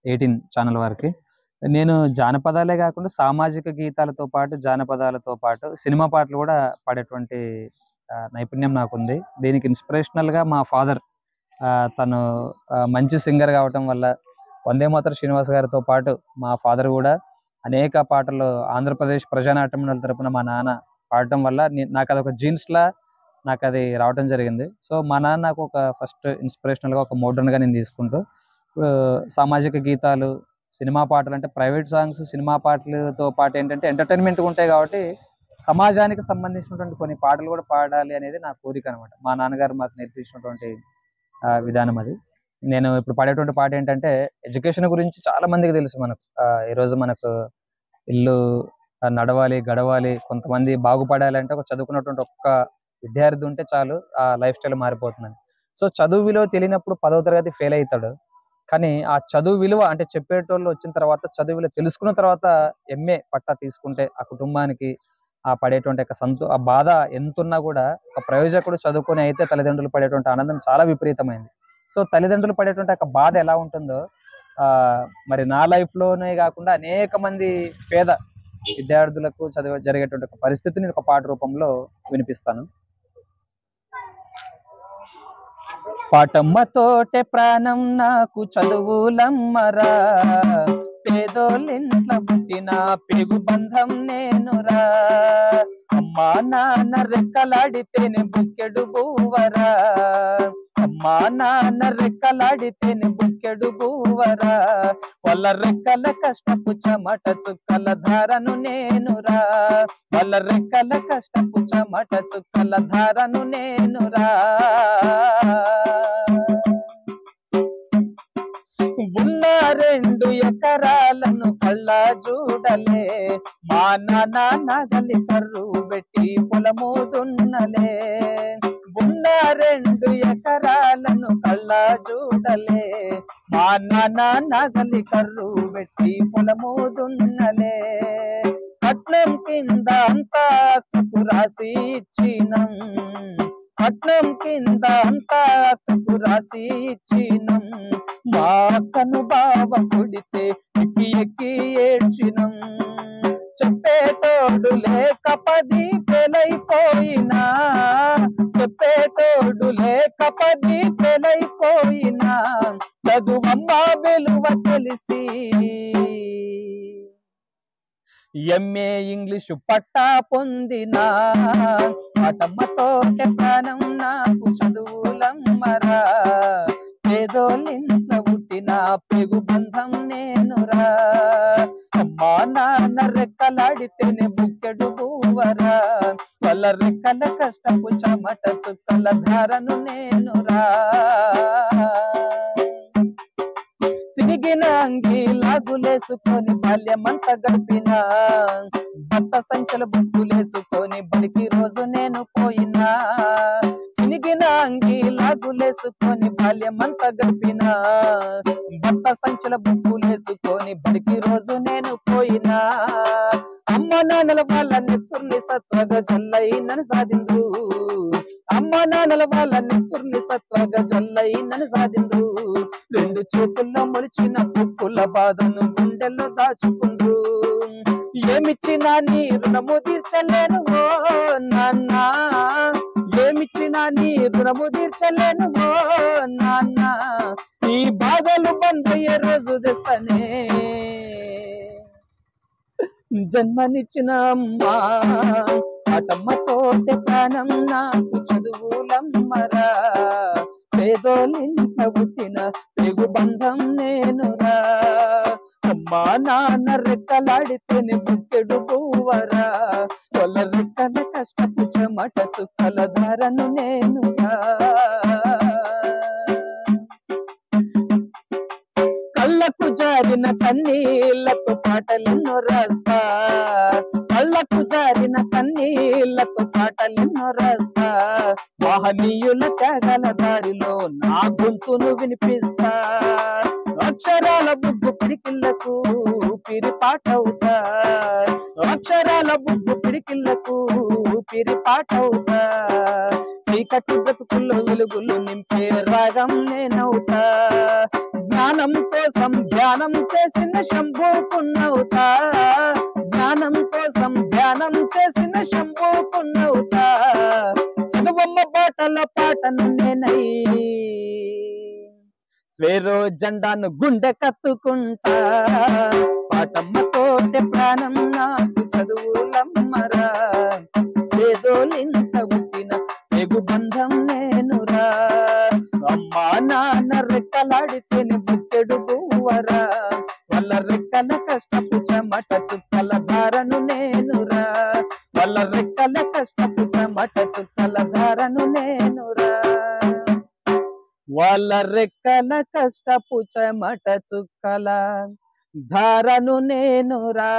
18 channel వారికి. నేను జానపదాలే గాకుండా సామాజిక గీతాలతో పాటు, జానపదాలతో పాటు సినిమా పాటలు గూడా పాడేటువంటి నైపుణ్యం నాకుంది. దీనికి ఇన్‌స్పిరేషనల్‌గా మా ఫాదర్ తను మంచి సింగర్ గావటం వల్ల 'వందే మాతరం' శ్రీనివాస్ గారితో పాటు మా ఫాదర్ గూడా అనేక పాటలు ఆంధ్రప్రదేశ్ ప్రజానాట్య మండలి తరపున మా నాన్న పాడటం వల్ల నాకదొక జీన్స్‌లా నాకది రావటం జరిగింది. సో, మా నాన్న నాకు ఒక ఫస్ట్ ఇన్‌స్పిరేషనల్‌గా ఒక మోడర్న్‌గా నేను తీసుకుంటూ సామాజిక గీతాలు, సినిమా పాటలంటే ప్రైవేట్ సాంగ్స్, సినిమా పాటలతో పాటేంటంటే ఎంటర్‌టైన్‌మెంట్‌గా ఉంటాయి గాబట్టి, సమాజానికి సంబంధించినటువంటి కొన్ని పాటలు గూడా పాడాలి అనేది నా కోరికనమాట. మా నాన్నగారు మాకు నేర్పించినటువంటి విధానం అది. నేను ఇప్పుడు పాడేటువంటి పాటేంటంటే, ఎడ్యుకేషన్ గురించి చాలా మందికి తెలుసు మనకు. ఈరోజు మనకు ఇల్లు నడవాలి, గడవాలి, కొంతమంది బాగుపడాలంటే ఒక చదువుకున్నటువంటి ఒక్క విద్యార్థి ఉంటే చాలు ఆ లైఫ్ స్టైల్ మారిపోతుందని. సో, చదువు విలువ తెలియనప్పుడు 10వ తరగతి ఫెయిల్ అయితాడు. కానీ ఆ చదువు విలువ అంటే చెప్పేటోళ్ళు వచ్చిన తర్వాత చదువు విలువ తెలుసుకున్న తర్వాత ఎంఏ పట్టా తీసుకుంటే ఆ కుటుంబానికి పడేటువంటి ఆ బాధ ఎంతున్నా గూడా ఒక ప్రయోజకుడు చదువుకొని అయితే తల్లిదండ్రులు పడేటువంటి ఆనందం చాలా విపరీతమైంది. సో, తల్లిదండ్రులు పడేటువంటి ఒక బాధ ఎలా ఉంటుందో మరి నా లైఫ్‌లోనే గాకుండా అనేక మంది పేద విద్యార్థులకు జరిగేటువంటి ఒక పరిస్థితిని ఒక పాట రూపంలో వినిపిస్తాను. పాటమ్మతోటే ప్రాణం నాకు చదువులమ్మరా, పేదోళ్ళింట్ల పుట్టిన పెగు బంధం నేనురా, అమ్మా నాన్న రెక్కలాడితేనే బుక్కెడు బూవరా, అమ్మా నాన్న రెక్కలాడితేనే బుక్కెడు బూవరా, వాళ్ళ రెక్కల కష్టపు చెమట చుక్కల ధారను నేనురా, వాళ్ళ రెక్కల కష్టపు చెమట చుక్కల ధారను నేనురా. ఉన్న 2 ఎకరాలను కళ్ళ చూడలే, మా నాన్న నగలి కర్రు పెట్టి పొలము దున్నలే, ఉన్న 2 ఎకరాలను కళ్ళ చూడలే, మా నాన్న నగలి కర్రు పెట్టి పొలము దున్నలే, కట్నం కింద అంతా అక్కకు రాసి ఇచ్చినం, కట్నం కింద అంతా అక్కకు రాసి ఇచ్చినం, మా అక్కను బావ కొడితే ఎక్కి ఎక్కి ఏడ్చినం, చెప్పేటోడు లేక 10 ఫెయిలైపోయినా, చెప్పేటోడు లేక 10 ఫెయిలైపోయినా, చదువమ్మ విలువ తెలిసి ఎంఏ ఇంగ్లీషు పట్టా పొందినా, పాటమ్మతోటే ప్రాణం నాకు చదువులమ్మరా, పేదోళ్ళింట్ల పుట్టిన పెగు బంధం నేనురా, అమ్మా నాన్న రెక్కలాడితేనే బుక్కెడు బూవరా, వాళ్ళ రెక్కల కష్టపు చెమట చుక్కల ధారను నేనురా, సిరిగిన అంగి లాగులేసుకొని బాల్యమంతా గడిపినా, భర్త సంఖ్యల బుక్కులేసుకొని బడికి రోజు నేను పోయినా, సినిగిన అంగి లాగులేసుకొని బాల్యమంతా గడిపినా, భర్త సంఖ్యల బుక్కులేసుకొని బడికి రోజు నేను పోయినా, అమ్మ నాన్నల వాళ్ళ నెత్తుర్ని సత్వగా జల్లై నన్ను సాధిండ్రు, అమ్మ నాన్నల వాళ్ళ నెత్తుర్ని సత్వగా జల్లై నన్ను సాధిండ్రు, 2 చేతుల్లో మొలిచిన పుక్కుల బాధను గుండెల్లో దాచుకుండ్రు, ఏమిచ్చినా నీ రుణము తీర్చలేను ఓ నాన్న, ఏమిచ్చినా నీ రుణము తీర్చలేను ఓ నాన్న, ఈ బాధలు బందయ్యే రోజు తెస్తనే, జన్మనిచ్చిన అమ్మా పాటమ్మతోటే ప్రాణం నాకు చదువులమ్మరా, పేదోళ్ళింట్ల పుట్టిన పెగు బంధం నేనురా, అమ్మా నాన్న రెక్కలాడితేనే బుక్కెడు బూవరా, వాళ్ళ రెక్కల కష్టపు చెమట చుక్కల ధారను నేనురా, కళ్ళకు జారిన కన్నీళ్లతో పాటలెన్నో రాస్తా, కళ్ళకు జారిన కన్నీళ్లతో పాటలెన్నో రాస్తా, మహనీయుల త్యాగాల దారిలో నా గొంతును వినిపిస్తా, అక్షరాల బుగ్గు పిడికిళ్లకు ఊపిరి పాటవుతా, అక్షరాల బుగ్గు పిడికిళ్లకు ఊపిరి పాటవుతా, చీకటి బ్రతుకుల్లో వెలుగులు నింపే రాగం నేనవుతా, జ్ఞానం కోసం ధ్యానం చేసిన శంభుకున్నవుతా, జ్ఞానం కోసం ధ్యానం చేసిన శంభుకున్నవుతా, చదువమ్మ బాటల పాటను నేనై స్వేరో జెండాను గుండె కత్తుకుంటా, పాటమ్మతోటే ప్రాణం నాకు చదువులమ్మరా, పేదోలింత పుట్టిన తెగు బంధం నేనురా, అమ్మా నాన్న రెక్కలాడితేనే బుక్కెడు బువ్వరా, వాళ్ళ రెక్కల కష్టపు చెమట చుక్కల ధారను నేనురా, వాళ్ళ రెక్కల కష్టపు చెమట చుక్కల ధారను నేనురా, వాళ్ళ రెక్కల కష్టపు చెమట చుక్కల ధారను నేనురా.